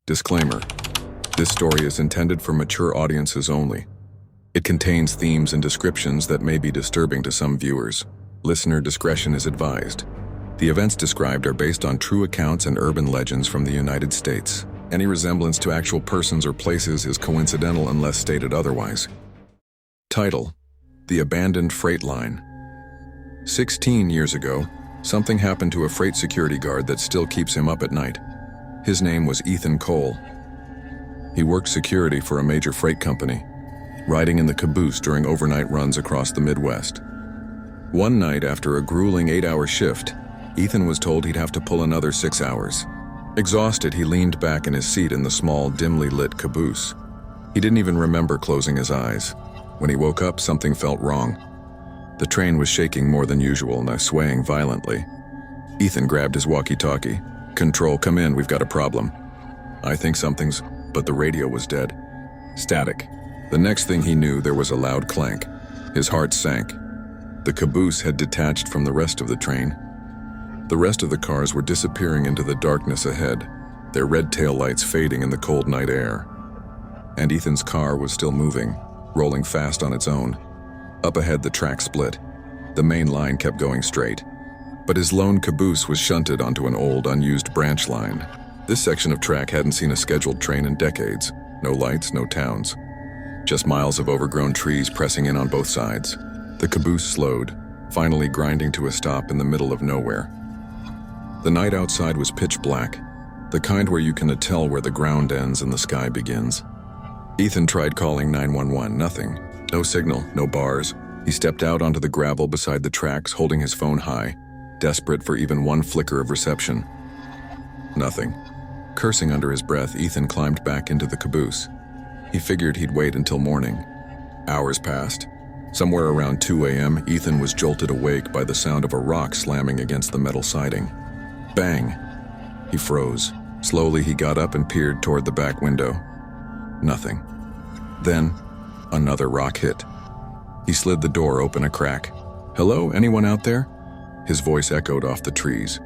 Disclaimer: this story is intended for mature audiences only. It contains themes and descriptions that may be disturbing to some viewers. Listener discretion is advised. The events described are based on true accounts and urban legends from the United States. Any resemblance to actual persons or places is coincidental unless stated otherwise. Title: The Abandoned Freight Line. 16 years ago, something happened to a freight security guard that still keeps him up at night. His name was Ethan Cole. He worked security for a major freight company, riding in the Caboose during overnight runs across the Midwest. One night, after a grueling 8-hour shift, Ethan was told he'd have to pull another 6 hours. Exhausted, he leaned back in his seat in the small, dimly lit caboose. He didn't even remember closing his eyes. When he woke up, something felt wrong. The train was shaking more than usual and swaying violently. Ethan grabbed his walkie-talkie. "Control, come in, we've got a problem." "I think something's..." But the radio was dead. Static. The next thing he knew, there was a loud clank. His heart sank. The caboose had detached from the rest of the train. The rest of the cars were disappearing into the darkness ahead, their red taillights fading in the cold night air. And Ethan's car was still moving, rolling fast on its own. Up ahead, the track split. The main line kept going straight. But his lone caboose was shunted onto an old, unused branch line. This section of track hadn't seen a scheduled train in decades. No lights, no towns. Just miles of overgrown trees pressing in on both sides. The caboose slowed, finally grinding to a stop in the middle of nowhere. The night outside was pitch black, the kind where you can tell where the ground ends and the sky begins. Ethan tried calling 911, nothing. No signal, no bars. He stepped out onto the gravel beside the tracks, holding his phone high, desperate for even one flicker of reception. Nothing. Cursing under his breath, Ethan climbed back into the caboose. He figured he'd wait until morning. Hours passed. Somewhere around 2 a.m., Ethan was jolted awake by the sound of a rock slamming against the metal siding. Bang! He froze. Slowly, he got up and peered toward the back window. Nothing. Then, another rock hit. He slid the door open a crack. "Hello, anyone out there?" His voice echoed off the trees.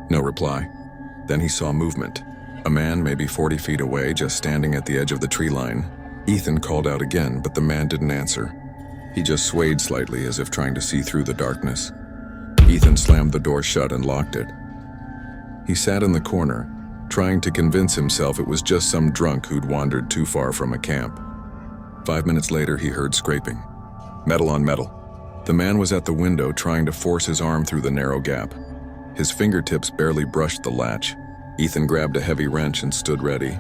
No reply. Then he saw movement. A man maybe 40 feet away, just standing at the edge of the tree line. Ethan called out again, but the man didn't answer. He just swayed slightly as if trying to see through the darkness. Ethan slammed the door shut and locked it. He sat in the corner, trying to convince himself it was just some drunk who'd wandered too far from a camp. 5 minutes later, he heard scraping. Metal on metal. The man was at the window trying to force his arm through the narrow gap. His fingertips barely brushed the latch. Ethan grabbed a heavy wrench and stood ready.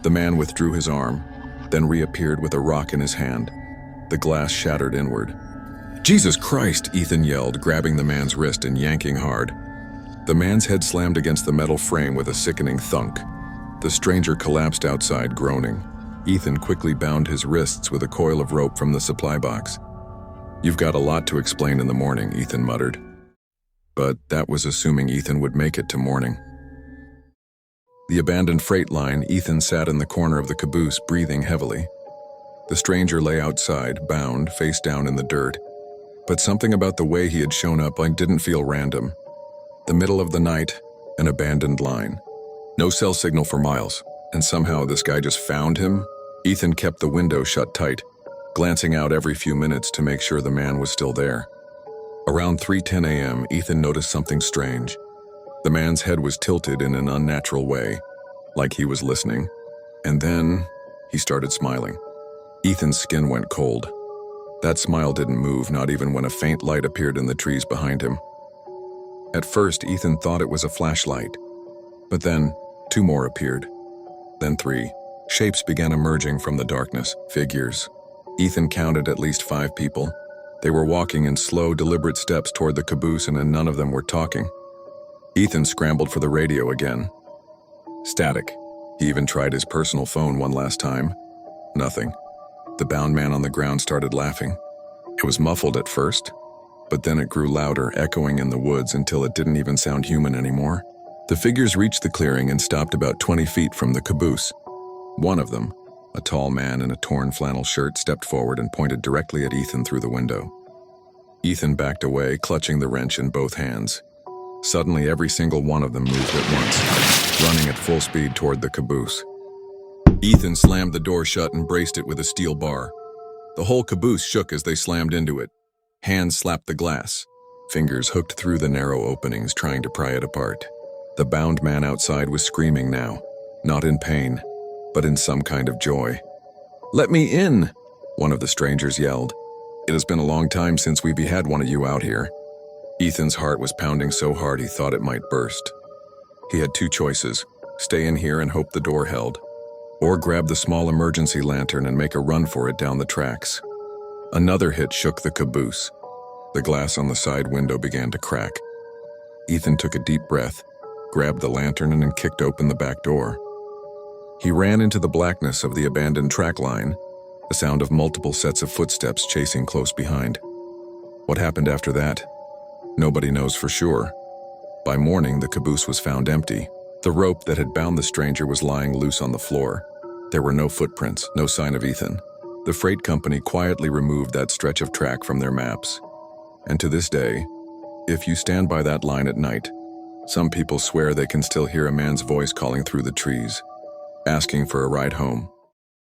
The man withdrew his arm, then reappeared with a rock in his hand. The glass shattered inward. "Jesus Christ!" Ethan yelled, grabbing the man's wrist and yanking hard. The man's head slammed against the metal frame with a sickening thunk. The stranger collapsed outside, groaning. Ethan quickly bound his wrists with a coil of rope from the supply box. "You've got a lot to explain in the morning," Ethan muttered. But that was assuming Ethan would make it to morning. The abandoned freight line, Ethan sat in the corner of the caboose, breathing heavily. The stranger lay outside, bound, face down in the dirt. But something about the way he had shown up didn't feel random. The middle of the night, an abandoned line. No cell signal for miles, and somehow this guy just found him. Ethan kept the window shut tight, glancing out every few minutes to make sure the man was still there. Around 3:10 a.m., Ethan noticed something strange. The man's head was tilted in an unnatural way, like he was listening. And then, he started smiling. Ethan's skin went cold. That smile didn't move, not even when a faint light appeared in the trees behind him. At first, Ethan thought it was a flashlight. But then, 2 more appeared. Then 3. Shapes began emerging from the darkness, figures. Ethan counted at least 5 people. They were walking in slow, deliberate steps toward the caboose, and none of them were talking. Ethan scrambled for the radio again. Static. He even tried his personal phone one last time. Nothing. The bound man on the ground started laughing. It was muffled at first, but then it grew louder, echoing in the woods until it didn't even sound human anymore. The figures reached the clearing and stopped about 20 feet from the caboose. One of them, a tall man in a torn flannel shirt, stepped forward and pointed directly at Ethan through the window. Ethan backed away, clutching the wrench in both hands. Suddenly, every single one of them moved at once, running at full speed toward the caboose. Ethan slammed the door shut and braced it with a steel bar. The whole caboose shook as they slammed into it. Hands slapped the glass. Fingers hooked through the narrow openings, trying to pry it apart. The bound man outside was screaming now, not in pain, but in some kind of joy. "Let me in!" one of the strangers yelled. "It has been a long time since we've had one of you out here." Ethan's heart was pounding so hard he thought it might burst. He had two choices: stay in here and hope the door held, or grab the small emergency lantern and make a run for it down the tracks. Another hit shook the caboose. The glass on the side window began to crack. Ethan took a deep breath, grabbed the lantern, and kicked open the back door. He ran into the blackness of the abandoned track line, the sound of multiple sets of footsteps chasing close behind. What happened after that? Nobody knows for sure. By morning, the caboose was found empty. The rope that had bound the stranger was lying loose on the floor. There were no footprints, no sign of Ethan. The freight company quietly removed that stretch of track from their maps. And to this day, if you stand by that line at night, some people swear they can still hear a man's voice calling through the trees, asking for a ride home.